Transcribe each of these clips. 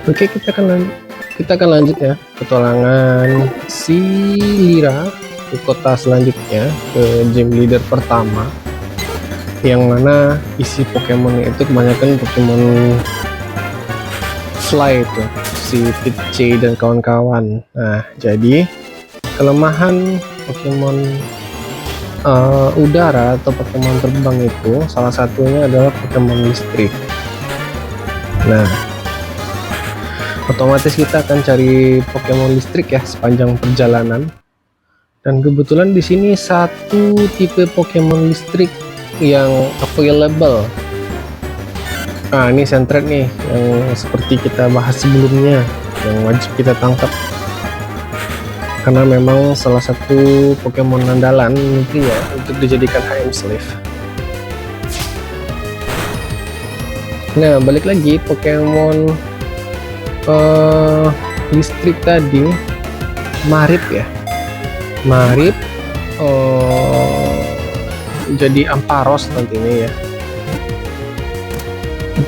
Oke, kita akan lanjut ya petualangan si Lira ke kota selanjutnya, ke gym leader pertama, yang mana isi Pokemon itu kebanyakan Pokemon fly itu, si Pidgey dan kawan-kawan. Nah, jadi kelemahan Pokemon udara atau Pokemon terbang itu salah satunya adalah Pokemon listrik. Nah, otomatis kita akan cari Pokemon listrik ya sepanjang perjalanan. Dan kebetulan di sini satu tipe Pokemon listrik yang available. Nah, ini Sentret nih yang seperti kita bahas sebelumnya, yang wajib kita tangkap karena memang salah satu Pokemon andalan mungkin ya untuk dijadikan HM Slave. Nah, balik lagi Pokemon listrik tadi, Marip ya, Marip jadi Amparos nantinya ya.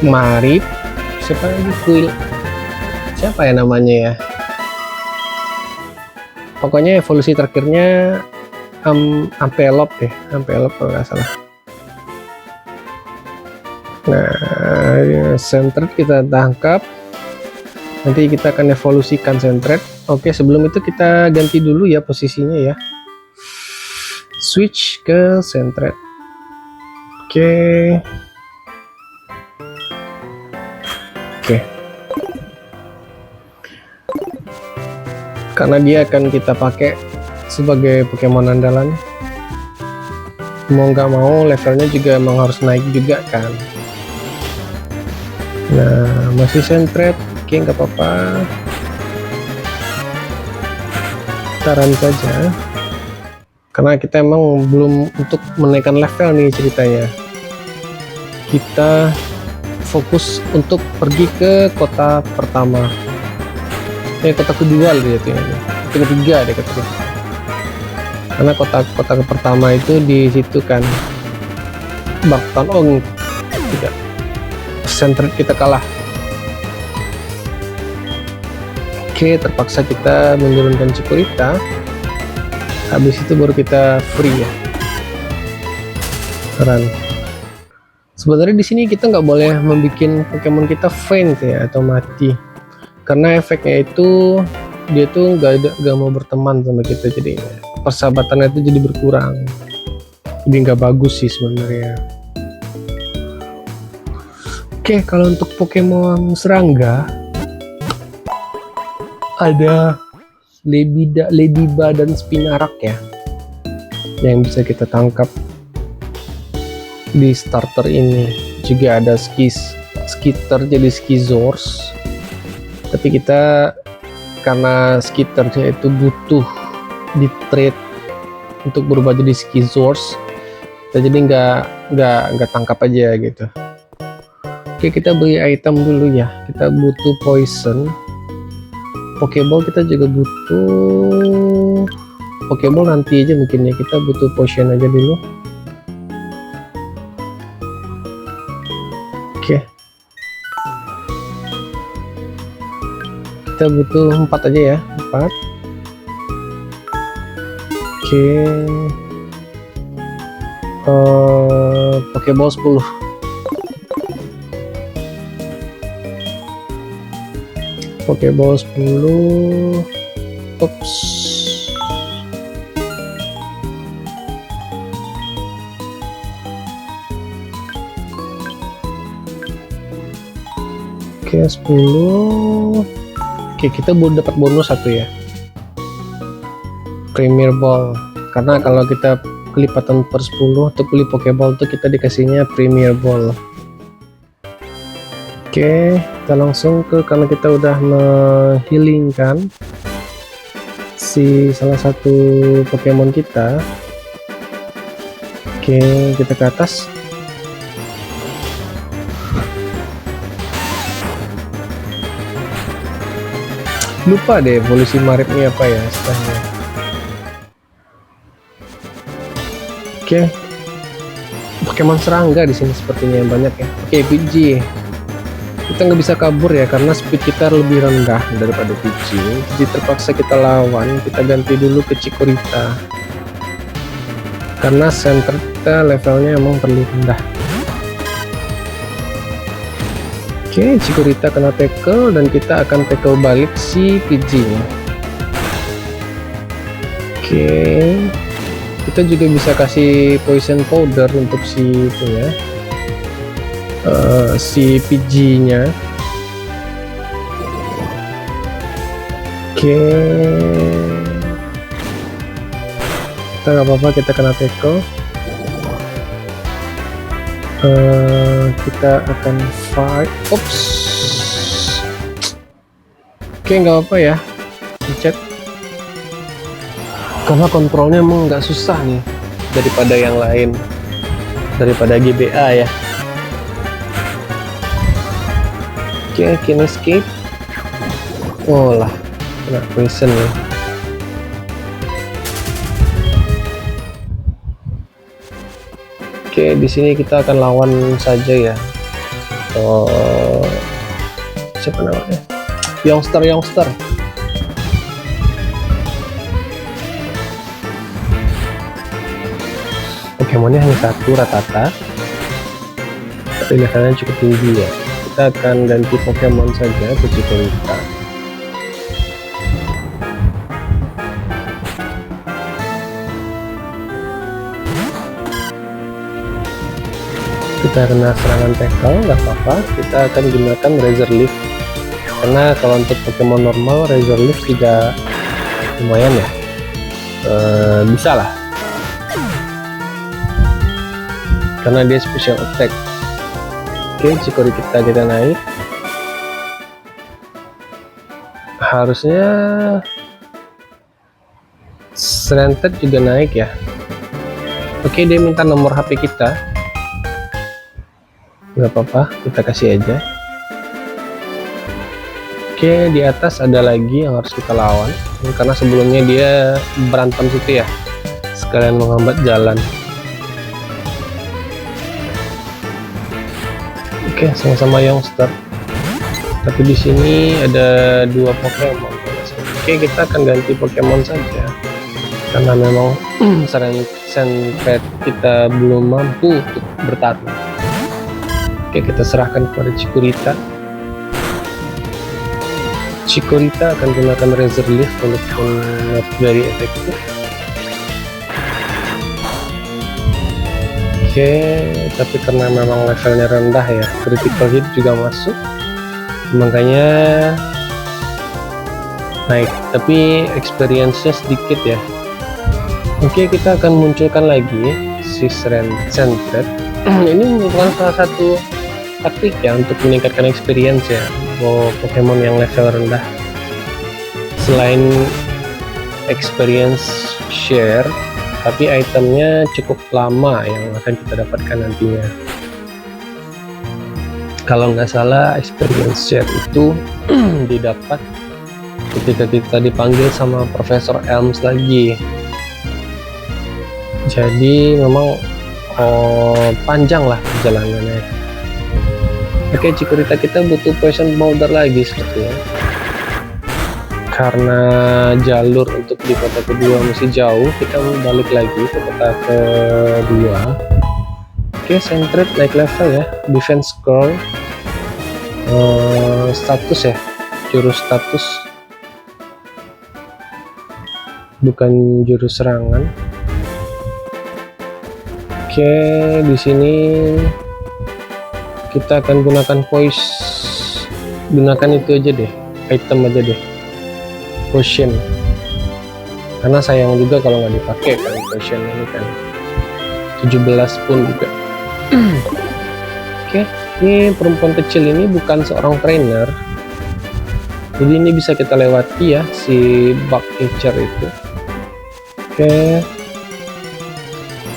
Marip, siapa lagi siapa ya namanya ya, pokoknya evolusi terakhirnya Ampelop deh, Ampelop kalau nggak salah. Nah, Sentret kita tangkap, nanti kita akan evolusikan Sentret. Oke, sebelum itu kita ganti dulu ya posisinya ya, switch ke Sentret. Oke, karena dia akan kita pakai sebagai Pokemon andalan, mau nggak mau levelnya juga emang harus naik juga kan. Nah, masih Sentret, oke nggak apa-apa, taran saja karena kita emang belum untuk menaikkan level nih ceritanya. Kita fokus untuk pergi ke kota pertama, kota kedua lihat ya, kota ketiga deh, kota ketiga. Karena kota pertama itu di situ kan Baktan, tidak, Sentret kita kalah. Oke, terpaksa kita menurunkan Chikorita. Habis itu baru kita free ya, run. Sebenarnya di sini kita nggak boleh membuat Pokemon kita faint ya atau mati, karena efeknya itu dia tuh nggak mau berteman sama kita, jadi persahabatannya itu jadi berkurang, jadi nggak bagus sih sebenarnya. Oke, kalau untuk Pokemon serangga ada Ledyba dan Spinarak ya, yang bisa kita tangkap di starter ini. Juga ada Skitter jadi Skizors, tapi kita karena Skitternya itu butuh di trade untuk berubah jadi Skizors, kita jadi nggak tangkap aja gitu. Oke, kita beli item dulu ya, kita butuh poison. Pokeball kita juga butuh, Pokeball nanti aja mungkin ya, kita butuh potion aja dulu. Oke, kita butuh 4 aja ya, 4. Oke, Pokeball 10. Pokeball 10. Oops. Oke, 10. Oke, kita baru dapat bonus 1 ya, Premier Ball, karena kalau kita kelipatan per 10 untuk beli Pokeball itu kita dikasihnya Premier Ball. Oke, kita langsung ke, karena kita udah menghealingkan si salah satu Pokemon kita. Oke, kita ke atas. Lupa deh evolusi Maripnya apa ya setelahnya. Oke, Pokemon serangga di sini sepertinya yang banyak ya. Oke, Pidgey. Kita nggak bisa kabur ya karena speed kita lebih rendah daripada Pidgey, jadi terpaksa kita lawan. Kita ganti dulu ke Chikorita karena center kita levelnya emang terlalu rendah. Oke, Chikorita kena tackle dan kita akan tackle balik si Pidgey nya. Oke, kita juga bisa kasih poison powder untuk si itu ya, si Pidgey nya. Oke, kita nggak apa-apa, kita kena tackle. Kita akan fight. Oops. Oke, nggak apa ya, dicet karena kontrolnya emang nggak susah nih daripada yang lain, daripada GBA ya. Oke, kena escape. Oh lah, kena poison ya. Oke, di sini kita akan lawan saja ya. Siapa namanya? Youngster. Pokemonnya hanya satu, Rattata, tapi levelnya cukup tinggi ya. Kita akan ganti Pokemon saja ke Chikorita. Kita kena serangan tackle, nggak apa-apa. Kita akan gunakan Razor Leaf karena kalau untuk Pokemon normal Razor Leaf tidak lumayan ya, bisa lah karena dia special attack. Oke, Chikorita kita naik, harusnya Serentet juga naik ya. Oke, dia minta nomor HP kita, nggak apa-apa, kita kasih aja. Oke, di atas ada lagi yang harus kita lawan karena sebelumnya dia berantem situ ya, sekalian menghambat jalan. Oke, sama-sama youngster, tapi di sini ada dua Pokemon. Oke, kita akan ganti Pokemon saja karena memang Sentret kita belum mampu untuk bertarung. Oke, kita serahkan kepada Chikorita. Chikorita akan gunakan Razor Leaf walaupun not very efektif. Oke, tapi karena memang levelnya rendah ya, critical hit juga masuk, makanya naik, tapi experience-nya sedikit ya. Oke, kita akan munculkan lagi si Sentret. Ini merupakan salah satu taktik ya untuk meningkatkan experience ya, Pokemon yang level rendah. Selain experience share, tapi itemnya cukup lama yang akan kita dapatkan nantinya. Kalau nggak salah experience share itu didapat ketika kita dipanggil sama Profesor Elms lagi. Jadi memang panjang lah perjalanannya. Oke, Chikorita kita butuh poison powder lagi sepertinya, karena jalur untuk di kota kedua masih jauh. Kita balik lagi ke kota kedua. Oke, Sentret naik level ya, defense scroll, status ya, jurus status, bukan jurus serangan. Oke, di sini kita akan gunakan gunakan itu aja deh, item aja deh, potion, karena sayang juga kalau nggak dipakai kan potion ini kan 17 pun juga. Oke, ini perempuan kecil ini bukan seorang trainer, jadi ini bisa kita lewati ya si bug catcher itu. Oke,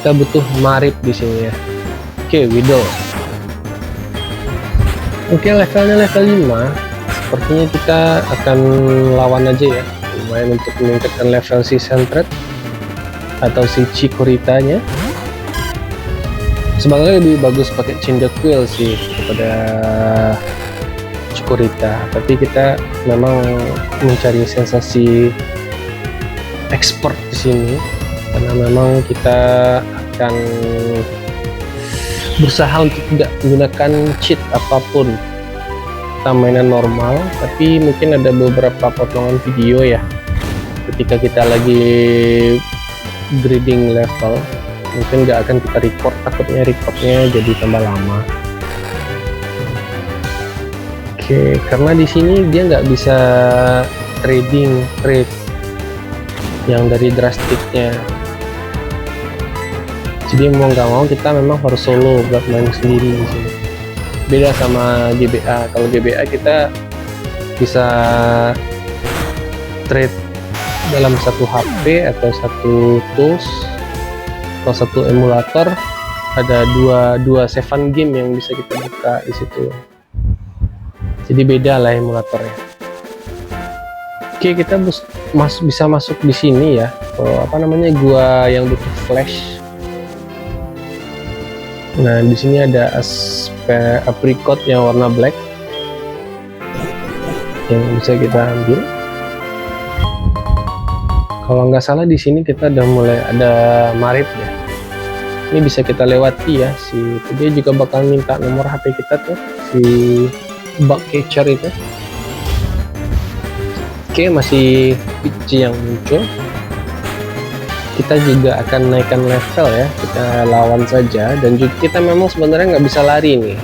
kita butuh Marip di sini ya. Oke, Widow. Oke, levelnya level 5. Sepertinya kita akan lawan aja ya, lumayan untuk meningkatkan level si Sentret atau si Chikorita-nya. Sebenarnya lebih bagus pakai Cyndaquil sih daripada gurita, tapi kita memang mencari sensasi expert di sini karena memang kita akan berusaha untuk tidak menggunakan cheat apapun. Kita mainan normal, tapi mungkin ada beberapa potongan video ya ketika kita lagi grading level, mungkin nggak akan kita record, takutnya recordnya jadi tambah lama. Oke, karena di sini dia nggak bisa trade yang dari drastiknya, jadi mau nggak mau kita memang harus solo buat main sendiri di sini. Beda sama GBA. Kalau GBA kita bisa trade dalam satu HP atau satu tools atau satu emulator, ada dua seven game yang bisa kita buka di situ. Jadi beda lah emulatornya. Oke, kita bisa masuk di sini ya. Gua yang butuh flash. Nah, di sini ada apricot yang warna black yang bisa kita ambil. Kalau nggak salah di sini kita udah mulai ada marip ya. Ini bisa kita lewati ya. Dia juga bakal minta nomor HP kita tuh, si bug catcher itu. Oke, masih Pidgey yang muncul. Kita juga akan naikkan level ya, kita lawan saja. Dan juga kita memang sebenarnya nggak bisa lari nih,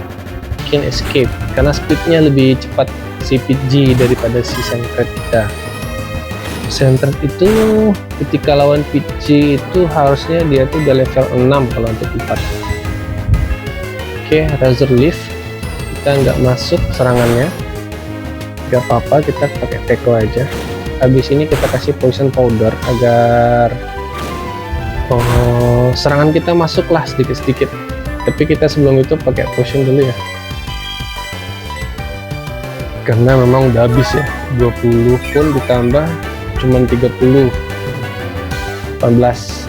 mungkin escape karena speednya lebih cepat si Pidgey daripada si Sentret kita. Sentret itu ketika lawan Pidgey itu harusnya dia tuh udah level 6 kalau untuk 4. Oke, Razor Leaf kita nggak masuk serangannya, nggak apa-apa, kita pakai tackle aja. Habis ini kita kasih poison powder agar serangan kita masuklah sedikit-sedikit, tapi kita sebelum itu pakai potion dulu ya, karena memang udah habis ya. 20 pun ditambah cuman 30, 18.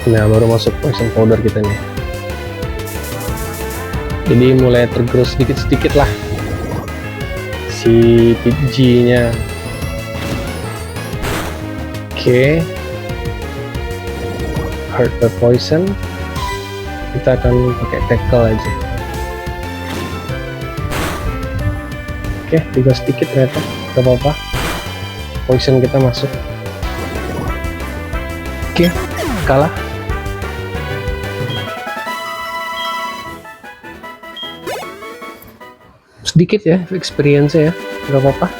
Nah, baru masuk poison powder kita nih, jadi mulai tergerus sedikit-sedikit lah si Pidgey nya. Oke, hurt the poison, kita akan pakai tackle aja. Oke, juga sedikit ternyata, gak apa-apa, poison kita masuk. Oke, kalah. Sedikit ya experience ya, nggak apa-apa.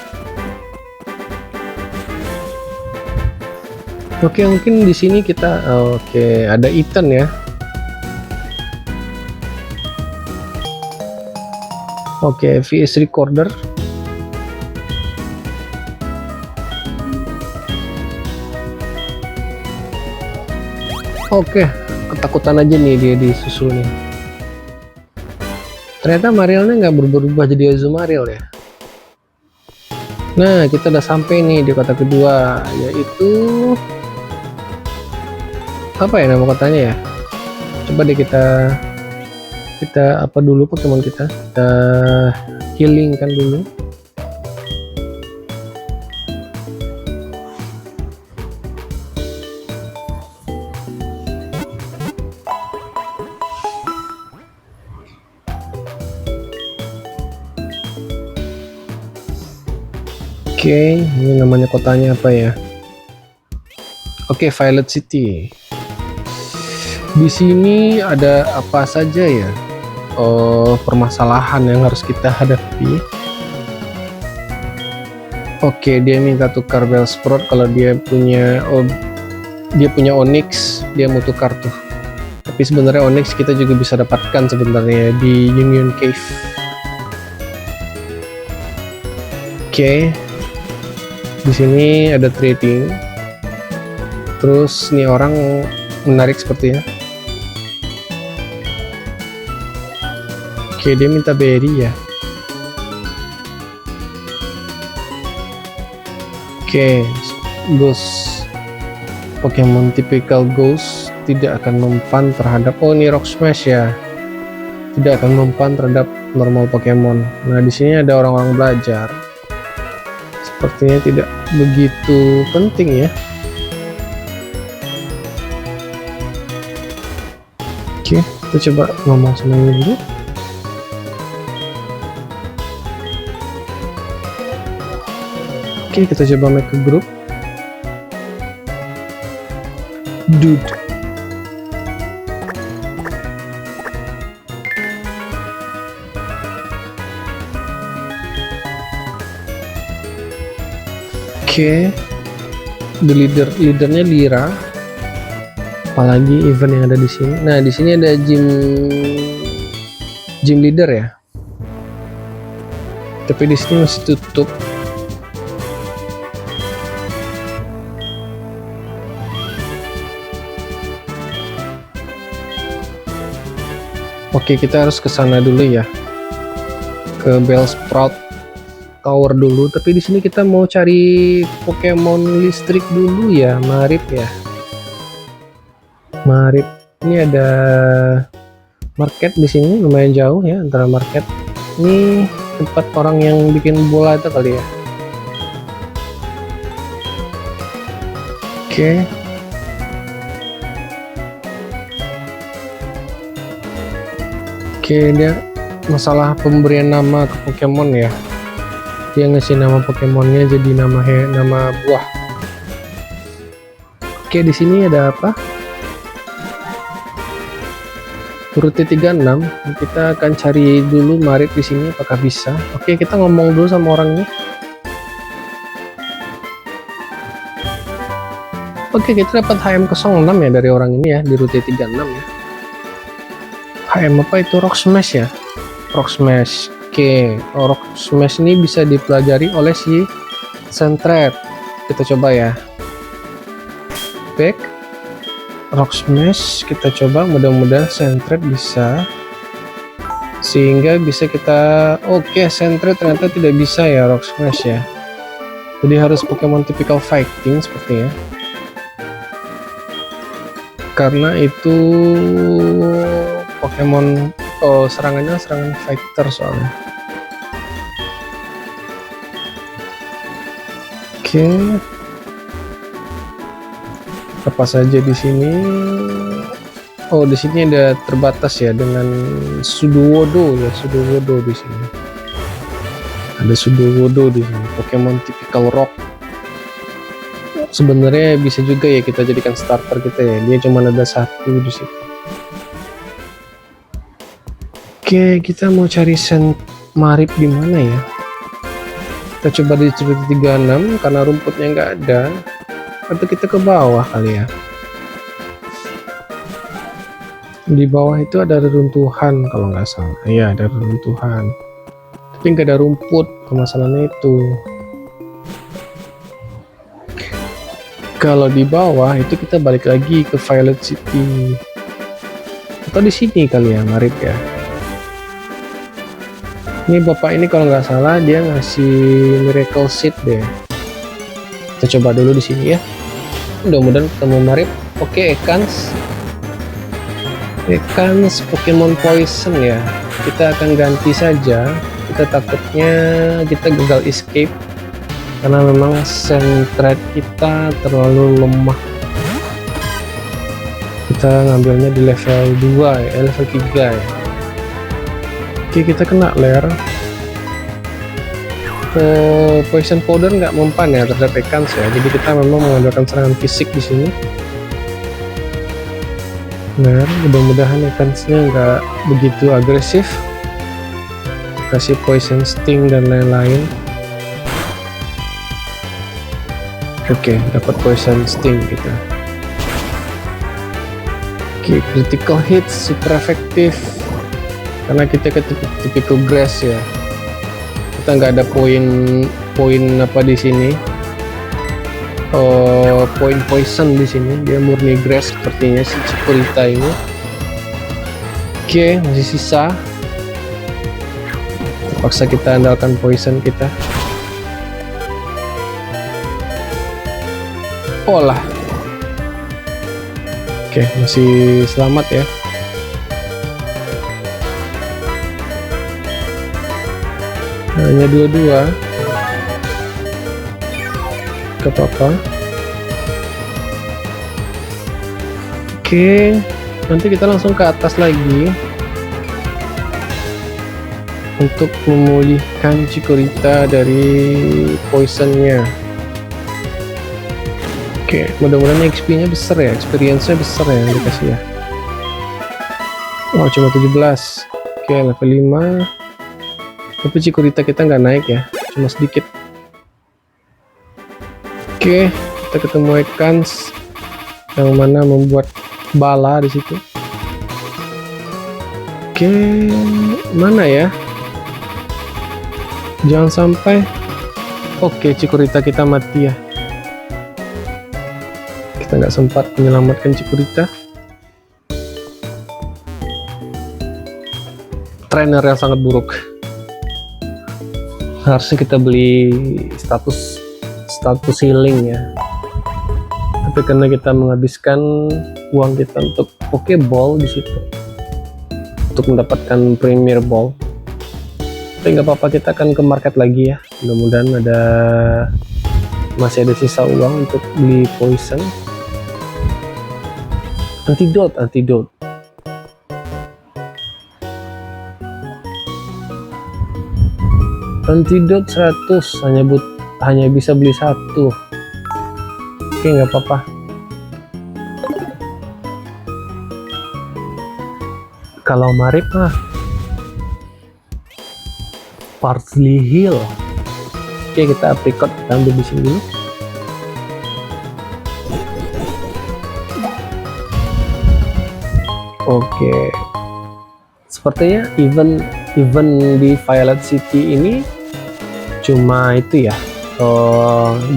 Oke, mungkin di sini kita ada Ethan ya. Oke, VS Recorder. Oke, ketakutan aja nih dia disusul nih. Ternyata Marielnya nggak berubah jadi Azumarill ya. Nah, kita udah sampai nih di kota kedua, yaitu apa ya nama kotanya ya? Coba deh kita apa dulu Pokemon kita healing kan dulu. Oke, ini namanya kotanya apa ya? Oke, Violet City. Di sini ada apa saja ya? Permasalahan yang harus kita hadapi. Oke, dia minta tukar Bellsprout kalau dia punya Onyx, dia mau tukar tuh. Tapi sebenarnya Onyx kita juga bisa dapatkan sebenarnya di Union Cave. Oke. Di sini ada trading. Terus nih orang menarik sepertinya. Oke, dia minta berry ya. Oke, Ghost Pokemon typical Ghost tidak akan mempan terhadap ini Rock Smash ya. tidak akan mempan terhadap normal Pokemon. Nah, di sini ada orang-orang belajar. Sepertinya tidak begitu penting ya. Oke, kita coba ngomong sama ini dulu. Oke, kita coba make a group. Dude. Oke, leadernya Lira. Apalagi event yang ada di sini. Nah, di sini ada gym leader ya. Tapi di sini masih tutup. Oke, kita harus ke sana dulu ya. Ke Bellsprout Tower dulu, tapi di sini kita mau cari Pokemon listrik dulu ya, Marip ya. Marip. Ini ada market di sini, lumayan jauh ya antara market. Ini tempat orang yang bikin bola itu kali ya. Oke. Oke, dia masalah pemberian nama ke Pokemon ya. Dia ngasih nama Pokemonnya jadi nama buah. Oke, di sini ada apa? Rute 36. Kita akan cari dulu Marip di sini apakah bisa. Oke, kita ngomong dulu sama orangnya. Oke, kita dapat HM06 ya dari orang ini ya di rute 36 ya. HM apa itu? Rock Smash ya. Rock Smash. Oke, Rock Smash ini bisa dipelajari oleh si Sentret. Kita coba ya. Back Rock Smash, kita coba, mudah-mudahan Sentret bisa, sehingga bisa kita. Oke, Sentret ternyata tidak bisa ya Rock Smash ya. Jadi harus Pokemon typical fighting sepertinya. Karena itu Pokemon serangan fighter soalnya. Oke. Apa saja di sini? Oh, di sini ada terbatas ya dengan Sudowoodo ya, Sudowoodo di sini. Ada Sudowoodo di sini, Pokemon typical rock. Sebenarnya bisa juga ya kita jadikan starter kita ya. Dia cuma ada satu di situ. Oke, kita mau cari Marip di mana ya? Kita coba di rute 36 karena rumputnya nggak ada. Atau kita ke bawah kali ya. Di bawah itu ada reruntuhan kalau nggak salah. Iya, ada reruntuhan. Tapi nggak ada rumput, permasalahannya itu. Kalau di bawah itu kita balik lagi ke Violet City. Atau di sini kali ya, Marip ya. Ini bapak ini kalau nggak salah dia ngasih Miracle Seed deh. Kita coba dulu di sini ya. Mudah-mudahan ketemu Marip. Oke, Ekans Pokemon Poison ya. Kita akan ganti saja. Kita takutnya kita gagal escape karena memang Sentret kita terlalu lemah. Kita ngambilnya di level 2 ya, level 3 ya. Oke, kita kena lair. Poison powder nggak mempan ya terhadap Ekans ya, jadi kita memang mengandalkan serangan fisik di sini. Nah, mudah-mudahan Ekansnya nggak begitu agresif. Kasih poison sting dan lain-lain. Oke, dapat poison sting kita. Oke, critical hit super efektif karena kita ke typical grass ya. Kita nggak ada poin apa di sini. Poin poison di sini. Dia murni grass sepertinya si Chikorita ini. Oke, masih sisa. Terpaksa kita andalkan poison kita. Olah. Oke, masih selamat ya. hanya 22, gak apa-apa. Oke, nanti kita langsung ke atas lagi untuk memulihkan Chikorita dari poisonnya. Oke, mudah-mudahan XP-nya besar ya, experience-nya besar ya yang dikasih ya. Oh, cuma 17. Oke, level 5. Tapi Chikorita kita nggak naik ya, cuma sedikit. Oke, kita ketemu Ekans yang mana membuat bala di situ. Oke, mana ya? Jangan sampai. Oke, Chikorita kita mati ya. Kita nggak sempat menyelamatkan Chikorita. Trainer yang sangat buruk. Harusnya kita beli status healing ya. Tapi karena kita menghabiskan uang kita untuk Pokeball di situ untuk mendapatkan Premier Ball. Tapi nggak apa-apa, kita akan ke market lagi ya. Mudah-mudahan masih ada sisa uang untuk beli poison. Antidote. Antidote 100, hanya bisa beli 1. Oke, nggak apa-apa. Kalau Marip mah Parsley Heal. Oke, kita apricot, kita ambil di sini dulu. Oke, sepertinya event di Violet City ini cuma itu ya,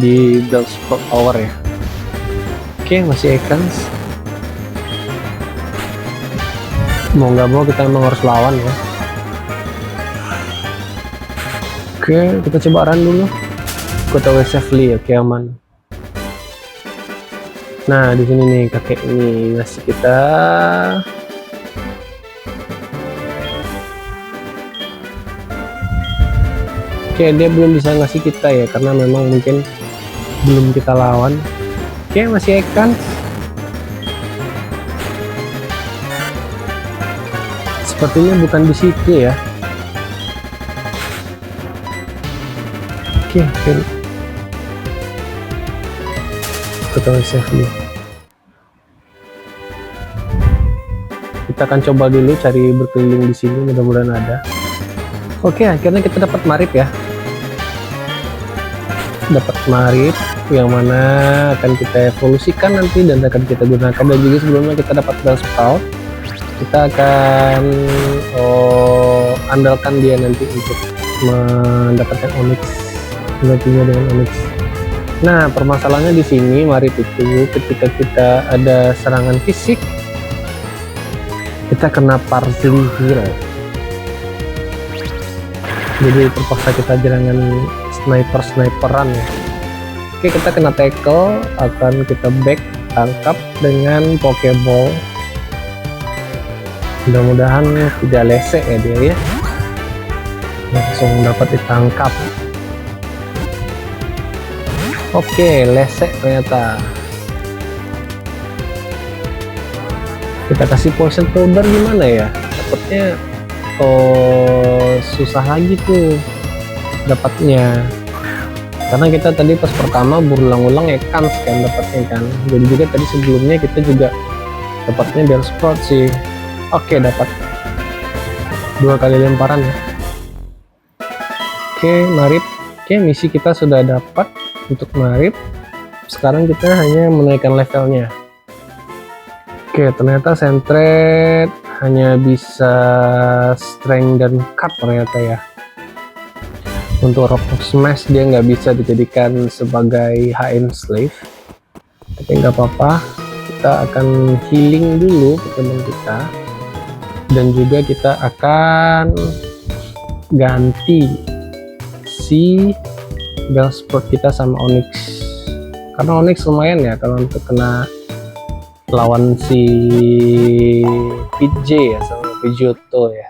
di Bellsprout Tower ya. Oke, masih Ekans. Mau nggak mau kita emang harus lawan ya. Oke, kita coba run dulu. Kota safely, oke, aman. Nah, di sini nih kakek ini ngasih kita Oke, dia belum bisa ngasih kita ya, karena memang mungkin belum kita lawan. Oke, masih Ekans. Sepertinya bukan di situ ya. Oke. Kita safely. Kita akan coba dulu cari berkeliling di sini, mudah-mudahan ada. Oke, akhirnya kita dapat Marip ya. Dapat Marip yang mana akan kita evolusikan nanti dan akan kita gunakan, dan juga sebelumnya kita dapat Bellsprout. Kita akan andalkan dia nanti untuk mendapatkan Onix, gantinya dengan Onix. Nah, permasalahannya di sini Marip itu ketika kita ada serangan fisik kita kena Parsley Heal. Jadi terpaksa kita jangan sniperan ya. Oke, kita kena tackle, akan kita back tangkap dengan Pokeball. Mudah-mudahan tidak lesek ya dia ya. Langsung dapat ditangkap. Oke, lesek ternyata. Kita kasih poison powder gimana ya? Dapatnya susah lagi tuh dapatnya, karena kita tadi pas pertama berulang-ulang Ekans kan dapatnya kan. Jadi juga tadi sebelumnya kita juga dapatnya Bellsprout sih. Oke, dapat 2 kali lemparan ya. Oke, Marip. Oke, misi kita sudah dapat untuk Marip. Sekarang kita hanya menaikkan levelnya. Oke, ternyata Sentret hanya bisa strength dan cut ternyata ya. Untuk Rock Smash dia nggak bisa dijadikan sebagai HM Slave, tapi nggak apa-apa, kita akan healing dulu Pokemon kita, dan juga kita akan ganti si Bellsprout kita sama Onix, karena Onix lumayan ya kalau untuk kena lawan si PJ ya sama Pidgeotto ya.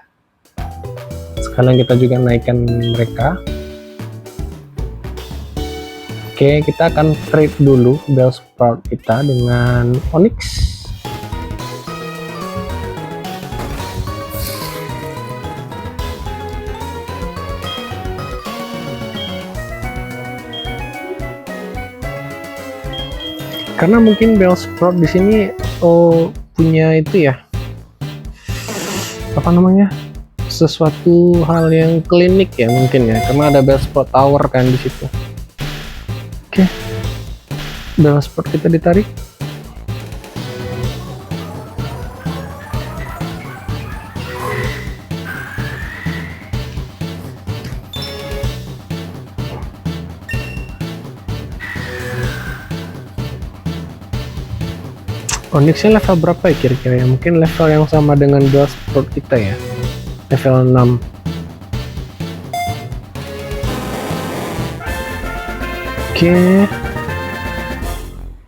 sekalian kita juga naikkan mereka. Oke, kita akan trade dulu Bellsprout kita dengan Onyx. Karena mungkin Bellsprout di sini punya itu ya, apa namanya, sesuatu hal yang klinik ya mungkin ya, karena ada Bellsprout Tower kan di situ. Oke, Bellsprout kita ditarik. Onyxnya level berapa ya kira-kira ya? Mungkin level yang sama dengan Bellsprout kita ya, level 6. Oke,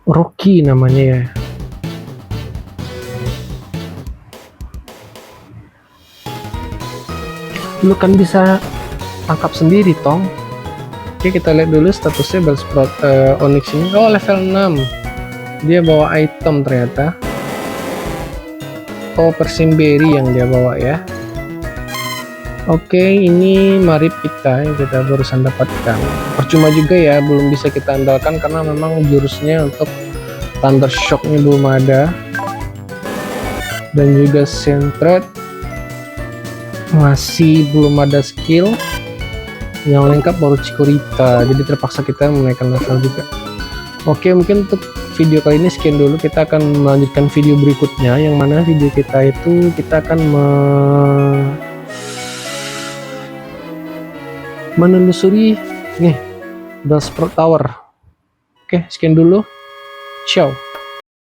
Rocky namanya ya. Lu kan bisa tangkap sendiri tong. Oke, kita lihat dulu statusnya Bellsprout Onyx ini. Oh, level 6. Dia bawa item ternyata. Oh, Persimberry yang dia bawa ya. Oke, ini Marip kita yang kita barusan dapatkan. Percuma juga ya, belum bisa kita andalkan karena memang jurusnya untuk Thunder Shock-nya belum ada. Dan juga Sentret masih belum ada skill. Yang lengkap baru Chikorita, jadi terpaksa kita menaikkan level juga. Oke, mungkin untuk video kali ini sekian dulu. Kita akan melanjutkan video berikutnya, yang mana video kita itu kita akan menelusuri nih Bellsprout Tower. Oke, sekian dulu. Ciao.